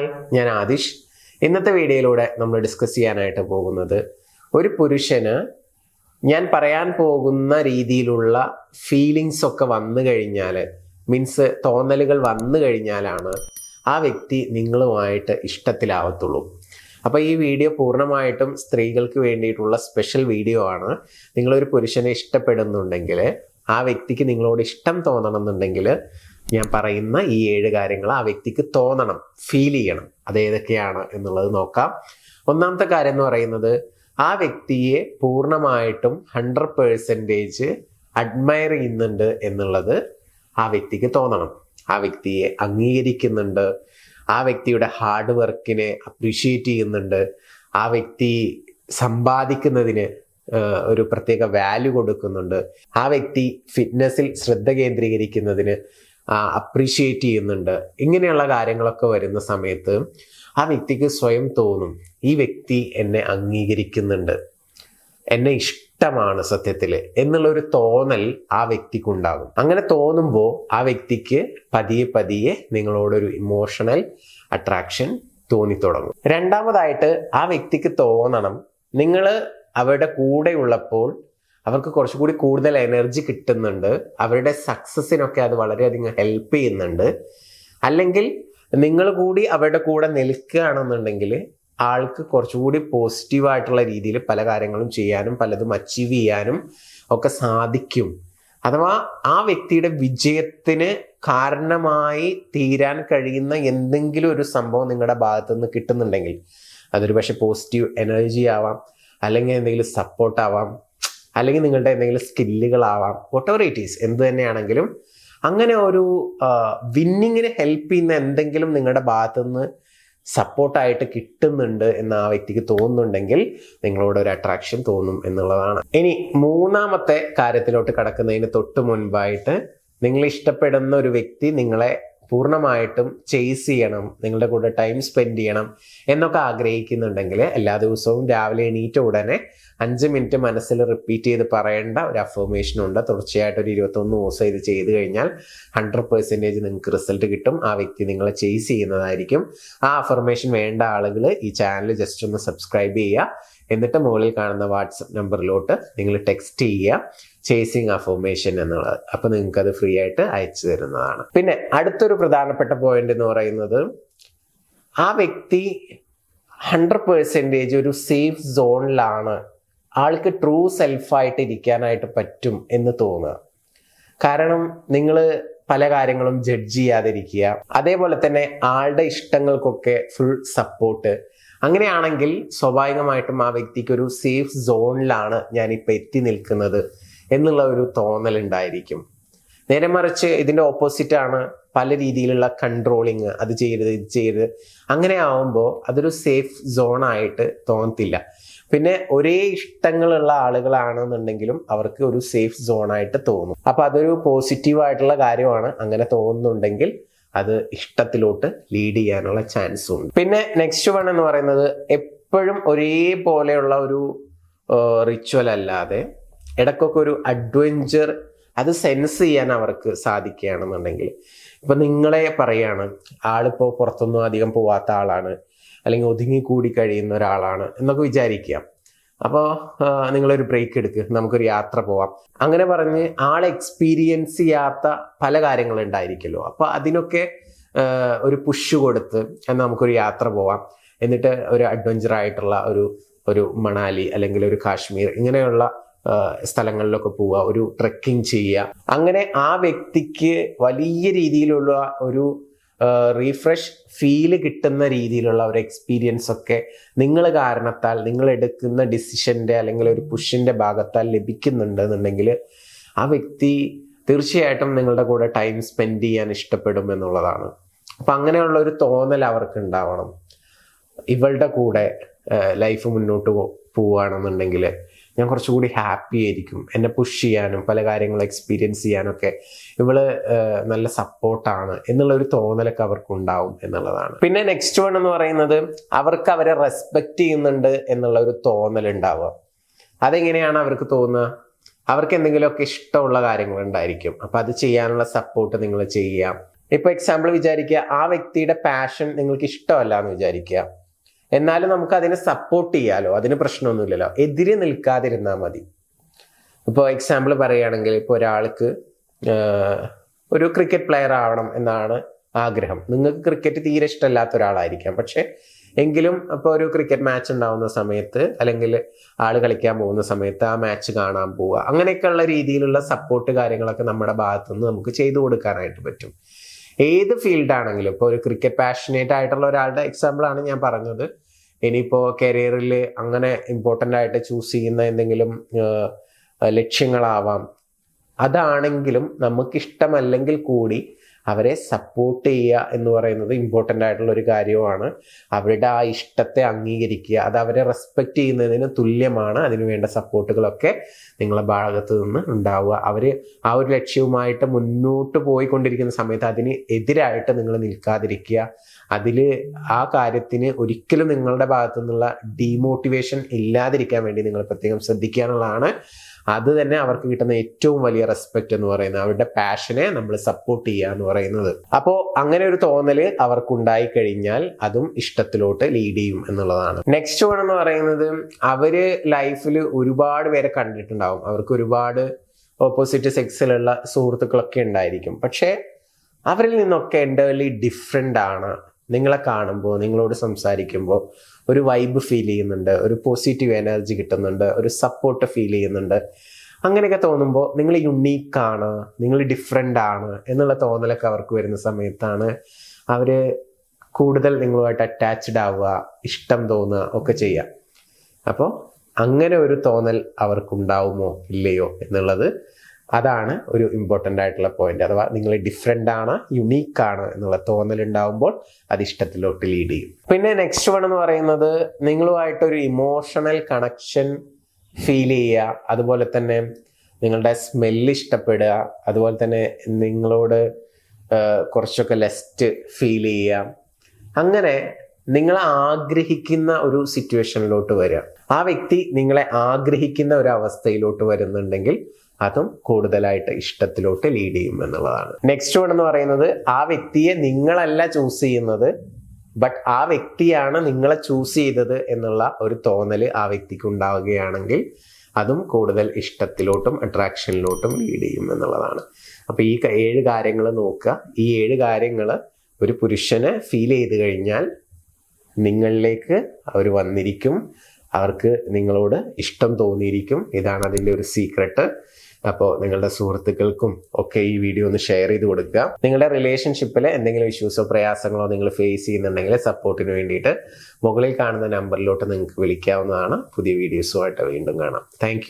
Hi, ഞാൻ ആദിഷ്. ഇന്നത്തെ വീഡിയോയിലൂടെ നമ്മൾ ഡിസ്കസ് ചെയ്യാനായിട്ട് പോകുന്നത് ഒരു പുരുഷന് ഞാൻ പറയാൻ പോകുന്ന രീതിയിലുള്ള ഫീലിങ്സ് ഒക്കെ വന്നു കഴിഞ്ഞാൽ, മീൻസ് തോന്നലുകൾ വന്നു കഴിഞ്ഞാലാണ് ആ വ്യക്തി നിങ്ങളുമായിട്ട് ഇഷ്ടത്തിലാവത്തുള്ളൂ. അപ്പോൾ ഈ വീഡിയോ പൂർണ്ണമായിട്ടും സ്ത്രീകൾക്ക് വേണ്ടിയിട്ടുള്ള സ്പെഷ്യൽ വീഡിയോ ആണ്. നിങ്ങളൊരു പുരുഷനെ ഇഷ്ടപ്പെടുന്നുണ്ടെങ്കിൽ, ആ വ്യക്തിക്ക് നിങ്ങളോട് ഇഷ്ടം തോന്നണമെന്നുണ്ടെങ്കിൽ ഞാൻ പറയുന്ന ഈ 7 കാര്യങ്ങൾ ആ വ്യക്തിക്ക് തോന്നണം, ഫീൽ ചെയ്യണം. അതേതൊക്കെയാണ് എന്നുള്ളത് നോക്കാം. ഒന്നാമത്തെ കാര്യം എന്ന് പറയുന്നത്, ആ വ്യക്തിയെ പൂർണ്ണമായിട്ടും 100% അഡ്മയർ ചെയ്യുന്നുണ്ട് എന്നുള്ളത് ആ വ്യക്തിക്ക് തോന്നണം. ആ വ്യക്തിയെ അംഗീകരിക്കുന്നുണ്ട്, ആ വ്യക്തിയുടെ ഹാർഡ് വർക്കിനെ അപ്രീഷിയേറ്റ് ചെയ്യുന്നുണ്ട്, ആ വ്യക്തി സമ്പാദിക്കുന്നതിന് ഒരു പ്രത്യേക വാല്യൂ കൊടുക്കുന്നുണ്ട്, ആ വ്യക്തി ഫിറ്റ്നസിൽ ശ്രദ്ധ കേന്ദ്രീകരിക്കുന്നതിന് അപ്രീഷിയേറ്റ് ചെയ്യുന്നുണ്ട്. ഇങ്ങനെയുള്ള കാര്യങ്ങളൊക്കെ വരുന്ന സമയത്ത് ആ വ്യക്തിക്ക് സ്വയം തോന്നും, ഈ വ്യക്തി എന്നെ അംഗീകരിക്കുന്നുണ്ട്, എന്നെ ഇഷ്ടമാണ് സത്യത്തിൽ എന്നുള്ളൊരു തോന്നൽ ആ വ്യക്തിക്കുണ്ടാകും. അങ്ങനെ തോന്നുമ്പോൾ ആ വ്യക്തിക്ക് പതിയെ പതിയെ നിങ്ങളോടൊരു ഇമോഷണൽ അട്രാക്ഷൻ തോന്നിത്തുടങ്ങും. രണ്ടാമതായിട്ട്, ആ വ്യക്തിക്ക് തോന്നണം, നിങ്ങൾ അവരുടെ കൂടെ ഉള്ളപ്പോൾ അവർക്ക് കുറച്ചുകൂടി കൂടുതൽ എനർജി കിട്ടുന്നുണ്ട്, അവരുടെ സക്സസിനൊക്കെ അത് വളരെയധികം ഹെൽപ്പ് ചെയ്യുന്നുണ്ട്. അല്ലെങ്കിൽ നിങ്ങൾ കൂടി അവരുടെ കൂടെ നിൽക്കുകയാണെന്നുണ്ടെങ്കിൽ ആൾക്ക് കുറച്ചുകൂടി പോസിറ്റീവായിട്ടുള്ള രീതിയിൽ പല കാര്യങ്ങളും ചെയ്യാനും പലതും അച്ചീവ് ചെയ്യാനും ഒക്കെ സാധിക്കും. അഥവാ ആ വ്യക്തിയുടെ വിജയത്തിന് കാരണമായി തീരാൻ കഴിയുന്ന എന്തെങ്കിലും ഒരു സംഭവം നിങ്ങളുടെ ഭാഗത്തു നിന്ന് കിട്ടുന്നുണ്ടെങ്കിൽ, അതൊരു പക്ഷെ പോസിറ്റീവ് എനർജി ആവാം, അല്ലെങ്കിൽ എന്തെങ്കിലും സപ്പോർട്ടാവാം, അല്ലെങ്കിൽ നിങ്ങളുടെ എന്തെങ്കിലും സ്കില്ലുകളാവാം, വോട്ട് എവർ ഇറ്റ് ഈസ്, എന്ത് തന്നെയാണെങ്കിലും അങ്ങനെ ഒരു വിന്നിങ്ങിന് ഹെൽപ്പ് ചെയ്യുന്ന എന്തെങ്കിലും നിങ്ങളുടെ ഭാഗത്തുനിന്ന് സപ്പോർട്ടായിട്ട് കിട്ടുന്നുണ്ട് എന്ന് ആ വ്യക്തിക്ക് തോന്നുന്നുണ്ടെങ്കിൽ നിങ്ങളോട് ഒരു അട്രാക്ഷൻ തോന്നും എന്നുള്ളതാണ്. ഇനി മൂന്നാമത്തെ കാര്യത്തിലോട്ട് കടക്കുന്നതിന് തൊട്ട് മുൻപായിട്ട്, നിങ്ങൾ ഇഷ്ടപ്പെടുന്ന ഒരു വ്യക്തി നിങ്ങളെ പൂർണ്ണമായിട്ടും ചേസ് ചെയ്യണം, നിങ്ങളുടെ കൂടെ ടൈം സ്പെൻഡ് ചെയ്യണം എന്നൊക്കെ ആഗ്രഹിക്കുന്നുണ്ടെങ്കിൽ, എല്ലാ ദിവസവും രാവിലെ എണീറ്റ ഉടനെ 5 മിനിറ്റ് മനസ്സിൽ റിപ്പീറ്റ് ചെയ്ത് പറയേണ്ട ഒരു അഫർമേഷൻ ഉണ്ട്. തുടർച്ചയായിട്ട് ഒരു 21 ദിവസം ഇത് ചെയ്ത് കഴിഞ്ഞാൽ 100% നിങ്ങൾക്ക് റിസൾട്ട് കിട്ടും. ആ വ്യക്തി നിങ്ങളെ ചേസ് ചെയ്യുന്നതായിരിക്കും. ആ അഫർമേഷൻ വേണ്ട ആളുകൾ ഈ ചാനൽ ജസ്റ്റ് ഒന്ന് സബ്സ്ക്രൈബ് ചെയ്യുക. എന്നിട്ട് മുകളിൽ കാണുന്ന വാട്സപ്പ് നമ്പറിലോട്ട് നിങ്ങൾ ടെക്സ്റ്റ് ചെയ്യുക ചേസിങ് അഫർമേഷൻ എന്നുള്ളത്. അപ്പോൾ നിങ്ങൾക്ക് അത് ഫ്രീ ആയിട്ട് അയച്ചു തരുന്നതാണ്. പിന്നെ അടുത്തൊരു പ്രധാനപ്പെട്ട പോയിന്റ് എന്ന് പറയുന്നത്, ആ വ്യക്തി 100% ഒരു സേഫ് സോണിലാണ്, ആൾക്ക് ട്രൂ സെൽഫായിട്ട് ഇരിക്കാനായിട്ട് പറ്റും എന്ന് തോന്നുക. കാരണം നിങ്ങൾ പല കാര്യങ്ങളും ജഡ്ജ് ചെയ്യാതിരിക്കുക, അതേപോലെ തന്നെ ആളുടെ ഇഷ്ടങ്ങൾക്കൊക്കെ ഫുൾ സപ്പോർട്ട്. അങ്ങനെയാണെങ്കിൽ സ്വാഭാവികമായിട്ടും ആ വ്യക്തിക്ക് ഒരു സേഫ് സോണിലാണ് ഞാനിപ്പോൾ എത്തി നിൽക്കുന്നത് എന്നുള്ള ഒരു തോന്നൽ ഉണ്ടായിരിക്കും. നേരെ മറിച്ച് ഇതിൻ്റെ ഓപ്പോസിറ്റ് ആണ്, പല രീതിയിലുള്ള കൺട്രോളിങ്, അത് ചെയ്യരുത് ഇത് ചെയ്യരുത്, അങ്ങനെ ആവുമ്പോൾ അതൊരു സേഫ് സോണായിട്ട് തോന്നത്തില്ല. പിന്നെ ഒരേ ഇഷ്ടങ്ങളുള്ള ആളുകളാണെന്നുണ്ടെങ്കിലും അവർക്ക് ഒരു സേഫ് സോണായിട്ട് തോന്നും. അപ്പോൾ അതൊരു പോസിറ്റീവായിട്ടുള്ള കാര്യമാണ്. അങ്ങനെ തോന്നുന്നുണ്ടെങ്കിൽ അത് ഇഷ്ടത്തിലോട്ട് ലീഡ് ചെയ്യാനുള്ള ചാൻസും ഉണ്ട്. പിന്നെ നെക്സ്റ്റ് വൺ എന്ന് പറയുന്നത്, എപ്പോഴും ഒരേപോലെയുള്ള ഒരു റിച്വൽ അല്ലാതെ ഇടയ്ക്കൊക്കെ ഒരു അഡ്വഞ്ചർ അത് സെൻസ് ചെയ്യാൻ അവർക്ക് സാധിക്കുകയാണെന്നുണ്ടെങ്കിൽ, ഇപ്പം നിങ്ങളെ പറയാണ്, ആളിപ്പോൾ പുറത്തൊന്നും അധികം പോവാത്ത ആളാണ്, അല്ലെങ്കിൽ ഒതുങ്ങിക്കൂടി കഴിയുന്ന ഒരാളാണ് എന്നൊക്കെ വിചാരിക്കുക. അപ്പോൾ നിങ്ങളൊരു ബ്രേക്ക് എടുക്കുക, നമുക്കൊരു യാത്ര പോവാം, അങ്ങനെ പറഞ്ഞ് ആളെ എക്സ്പീരിയൻസ് ചെയ്യാത്ത പല കാര്യങ്ങളുണ്ടായിരിക്കുമല്ലോ. അപ്പോൾ അതിനൊക്കെ ഒരു പുഷ് കൊടുത്ത് നമുക്കൊരു യാത്ര പോവാം, എന്നിട്ട് ഒരു അഡ്വഞ്ചർ ആയിട്ടുള്ള ഒരു മണാലി അല്ലെങ്കിൽ ഒരു കാശ്മീർ ഇങ്ങനെയുള്ള സ്ഥലങ്ങളിലൊക്കെ പോവുക, ഒരു ട്രെക്കിംഗ് ചെയ്യുക. അങ്ങനെ ആ വ്യക്തിക്ക് വലിയ രീതിയിലുള്ള ഒരു റീഫ്രഷ് ഫീല് കിട്ടുന്ന രീതിയിലുള്ള ഒരു എക്സ്പീരിയൻസ് ഒക്കെ നിങ്ങൾ കാരണത്താൽ, നിങ്ങൾ എടുക്കുന്ന ഡിസിഷൻ്റെ അല്ലെങ്കിൽ ഒരു പുഷിൻ്റെ ഭാഗത്താൽ ലഭിക്കുന്നുണ്ടെന്നുണ്ടെങ്കിൽ ആ വ്യക്തി തീർച്ചയായിട്ടും നിങ്ങളുടെ കൂടെ ടൈം സ്പെൻഡ് ചെയ്യാൻ ഇഷ്ടപ്പെടും എന്നുള്ളതാണ്. അപ്പം അങ്ങനെയുള്ള ഒരു തോന്നൽ അവർക്ക് ഉണ്ടാവണം. ഇവളുടെ കൂടെ ലൈഫ് മുന്നോട്ട് പോവുകയാണെന്നുണ്ടെങ്കിൽ ഞാൻ കുറച്ചുകൂടി ഹാപ്പി ആയിരിക്കും, എന്നെ പുഷ് ചെയ്യാനും പല കാര്യങ്ങൾ എക്സ്പീരിയൻസ് ചെയ്യാനൊക്കെ ഇവള് നല്ല സപ്പോർട്ടാണ് എന്നുള്ളൊരു തോന്നലൊക്കെ അവർക്ക് ഉണ്ടാവും എന്നുള്ളതാണ്. പിന്നെ നെക്സ്റ്റ് വൺ എന്ന് പറയുന്നത്, അവർക്ക് അവരെ റെസ്പെക്റ്റ് ചെയ്യുന്നുണ്ട് എന്നുള്ള ഒരു തോന്നൽ ഉണ്ടാവുക. അതെങ്ങനെയാണ് അവർക്ക് തോന്നുക? അവർക്ക് എന്തെങ്കിലുമൊക്കെ ഇഷ്ടമുള്ള കാര്യങ്ങൾ ഉണ്ടായിരിക്കും, അപ്പം അത് ചെയ്യാനുള്ള സപ്പോർട്ട് നിങ്ങൾ ചെയ്യുക. ഇപ്പൊ എക്സാമ്പിൾ വിചാരിക്കുക, ആ വ്യക്തിയുടെ പാഷൻ നിങ്ങൾക്ക് ഇഷ്ടമല്ല എന്ന് വിചാരിക്കുക. എന്നാലും നമുക്ക് അതിനെ സപ്പോർട്ട് ചെയ്യാലോ, അതിന് പ്രശ്നമൊന്നുമില്ലല്ലോ. എതിരെ നിൽക്കാതിരുന്നാൽ മതി. ഇപ്പോൾ എക്സാമ്പിൾ പറയുകയാണെങ്കിൽ, ഇപ്പോൾ ഒരാൾക്ക് ഒരു ക്രിക്കറ്റ് പ്ലെയർ ആവണം എന്നാണ് ആഗ്രഹം. നിങ്ങൾക്ക് ക്രിക്കറ്റ് തീരെ ഇഷ്ടമല്ലാത്ത ഒരാളായിരിക്കാം, പക്ഷെ എങ്കിലും ഇപ്പോൾ ഒരു ക്രിക്കറ്റ് മാച്ച് ഉണ്ടാവുന്ന സമയത്ത് അല്ലെങ്കിൽ ആൾ കളിക്കാൻ പോകുന്ന സമയത്ത് ആ മാച്ച് കാണാൻ പോവുക, അങ്ങനെയൊക്കെയുള്ള രീതിയിലുള്ള സപ്പോർട്ട് കാര്യങ്ങളൊക്കെ നമ്മുടെ ഭാഗത്തുനിന്ന് നമുക്ക് ചെയ്തു കൊടുക്കാനായിട്ട് പറ്റും. ഏത് ഫീൽഡാണെങ്കിലും, ഇപ്പോൾ ഒരു ക്രിക്കറ്റ് പാഷനേറ്റ് ആയിട്ടുള്ള ഒരാളുടെ എക്സാമ്പിളാണ് ഞാൻ പറഞ്ഞത്. ഇനിയിപ്പോൾ കരിയറിൽ അങ്ങനെ ഇമ്പോർട്ടൻ്റ് ആയിട്ട് ചൂസ് ചെയ്യുന്ന എന്തെങ്കിലും ലക്ഷ്യങ്ങളാവാം. അതാണെങ്കിലും നമുക്കിഷ്ടമല്ലെങ്കിൽ കൂടി അവരെ സപ്പോർട്ട് ചെയ്യുക എന്ന് പറയുന്നത് ഇമ്പോർട്ടൻ്റ് ആയിട്ടുള്ള ഒരു കാര്യമാണ്. അവരുടെ ആ ഇഷ്ടത്തെ അംഗീകരിക്കുക, അത് അവരെ റെസ്പെക്റ്റ് ചെയ്യുന്നതിന് തുല്യമാണ്. അതിനു വേണ്ട സപ്പോർട്ടുകളൊക്കെ നിങ്ങളുടെ ഭാഗത്ത് നിന്ന് ഉണ്ടാവുക. അവർ ആ ഒരു ലക്ഷ്യവുമായിട്ട് മുന്നോട്ട് പോയിക്കൊണ്ടിരിക്കുന്ന സമയത്ത് അതിന് എതിരായിട്ട് നിങ്ങൾ നിൽക്കാതിരിക്കുക. അതിൽ ആ കാര്യത്തിന് ഒരിക്കലും നിങ്ങളുടെ ഭാഗത്തു നിന്നുള്ള ഡീമോട്ടിവേഷൻ ഇല്ലാതിരിക്കാൻ വേണ്ടി നിങ്ങൾ പ്രത്യേകം ശ്രദ്ധിക്കുക എന്നുള്ളതാണ്. അത് തന്നെ അവർക്ക് കിട്ടുന്ന ഏറ്റവും വലിയ റെസ്പെക്റ്റ് എന്ന് പറയുന്നത്, അവരുടെ പാഷനെ നമ്മൾ സപ്പോർട്ട് ചെയ്യുക എന്ന് പറയുന്നത്. അപ്പോൾ അങ്ങനെ ഒരു തോന്നല് അവർക്കുണ്ടായി കഴിഞ്ഞാൽ അതും ഇഷ്ടത്തിലോട്ട് ലീഡ് ചെയ്യും എന്നുള്ളതാണ്. നെക്സ്റ്റ് വൺ എന്ന് പറയുന്നത്, അവര് ലൈഫിൽ ഒരുപാട് പേരെ കണ്ടിട്ടുണ്ടാവും. അവർക്ക് ഒരുപാട് ഓപ്പോസിറ്റ് സെക്സിലുള്ള സുഹൃത്തുക്കളൊക്കെ ഉണ്ടായിരിക്കും. പക്ഷേ അവരിൽ നിന്നൊക്കെ എൻ്റർലി ഡിഫറെൻ്റ് ആണ്. നിങ്ങളെ കാണുമ്പോൾ, നിങ്ങളോട് സംസാരിക്കുമ്പോൾ ഒരു വൈബ് ഫീൽ ചെയ്യുന്നുണ്ട്, ഒരു പോസിറ്റീവ് എനർജി കിട്ടുന്നുണ്ട്, ഒരു സപ്പോർട്ട് ഫീൽ ചെയ്യുന്നുണ്ട്. അങ്ങനെയൊക്കെ തോന്നുമ്പോൾ നിങ്ങൾ യുണീക്കാണ്, നിങ്ങൾ ഡിഫറെൻ്റ് ആണ് എന്നുള്ള തോന്നലൊക്കെ അവർക്ക് വരുന്ന സമയത്താണ് അവർ കൂടുതൽ നിങ്ങളുമായിട്ട് അറ്റാച്ച്ഡ് ആവുക, ഇഷ്ടം തോന്നുക ഒക്കെ ചെയ്യുക. അപ്പോൾ അങ്ങനെ ഒരു തോന്നൽ അവർക്കുണ്ടാവുമോ ഇല്ലയോ എന്നുള്ളത്, അതാണ് ഒരു ഇമ്പോർട്ടൻ്റ് ആയിട്ടുള്ള പോയിന്റ്. അഥവാ നിങ്ങൾ ഡിഫറെൻ്റ് ആണ്, യുണീക്കാണ് എന്നുള്ള തോന്നൽ ഉണ്ടാവുമ്പോൾ അത് ഇഷ്ടത്തിലോട്ട് ലീഡ് ചെയ്യും. പിന്നെ നെക്സ്റ്റ് വൺ എന്ന് പറയുന്നത്, നിങ്ങളുമായിട്ടൊരു ഇമോഷണൽ കണക്ഷൻ ഫീൽ ചെയ്യുക, അതുപോലെ തന്നെ നിങ്ങളുടെ സ്മെല്ല് ഇഷ്ടപ്പെടുക, അതുപോലെ തന്നെ നിങ്ങളോട് കുറച്ചൊക്കെ ലെസ്റ്റ് ഫീൽ ചെയ്യുക. അങ്ങനെ നിങ്ങൾ ആഗ്രഹിക്കുന്ന ഒരു സിറ്റുവേഷനിലോട്ട് വരിക. ആ വ്യക്തി നിങ്ങളെ ആഗ്രഹിക്കുന്ന ഒരു അവസ്ഥയിലോട്ട് വരുന്നുണ്ടെങ്കിൽ അതും കൂടുതലായിട്ട് ഇഷ്ടത്തിലോട്ട് ലീഡ് ചെയ്യും എന്നുള്ളതാണ്. നെക്സ്റ്റ് വൺ എന്ന് പറയുന്നത്, ആ വ്യക്തിയെ നിങ്ങളല്ല ചൂസ് ചെയ്യുന്നത്, ബട്ട് ആ വ്യക്തിയാണ് നിങ്ങളെ ചൂസ് ചെയ്തത് എന്നുള്ള ഒരു തോന്നൽ ആ വ്യക്തിക്ക് ഉണ്ടാവുകയാണെങ്കിൽ അതും കൂടുതൽ ഇഷ്ടത്തിലോട്ടും അട്രാക്ഷനിലോട്ടും ലീഡ് ചെയ്യും എന്നുള്ളതാണ്. അപ്പോൾ ഈ 7 കാര്യങ്ങൾ നോക്കുക. ഈ 7 കാര്യങ്ങൾ ഒരു പുരുഷന് ഫീൽ ചെയ്ത് കഴിഞ്ഞാൽ നിങ്ങളിലേക്ക് അവർ വന്നിരിക്കും, അവർക്ക് നിങ്ങളോട് ഇഷ്ടം തോന്നിയിരിക്കും. ഇതാണ് അതിൻ്റെ ഒരു സീക്രട്ട്. അപ്പോൾ നിങ്ങളുടെ സുഹൃത്തുക്കൾക്കും ഒക്കെ ഈ വീഡിയോ ഒന്ന് ഷെയർ ചെയ്ത് കൊടുക്കുക. നിങ്ങളുടെ റിലേഷൻഷിപ്പിൽ എന്തെങ്കിലും ഇഷ്യൂസോ പ്രയാസങ്ങളോ നിങ്ങൾ ഫേസ് ചെയ്യുന്നുണ്ടെങ്കിൽ സപ്പോർട്ടിന് വേണ്ടിയിട്ട് മുകളിൽ കാണുന്ന നമ്പറിലോട്ട് നിങ്ങൾക്ക് വിളിക്കാവുന്നതാണ്. പുതിയ വീഡിയോസുമായിട്ട് വീണ്ടും കാണാം. താങ്ക്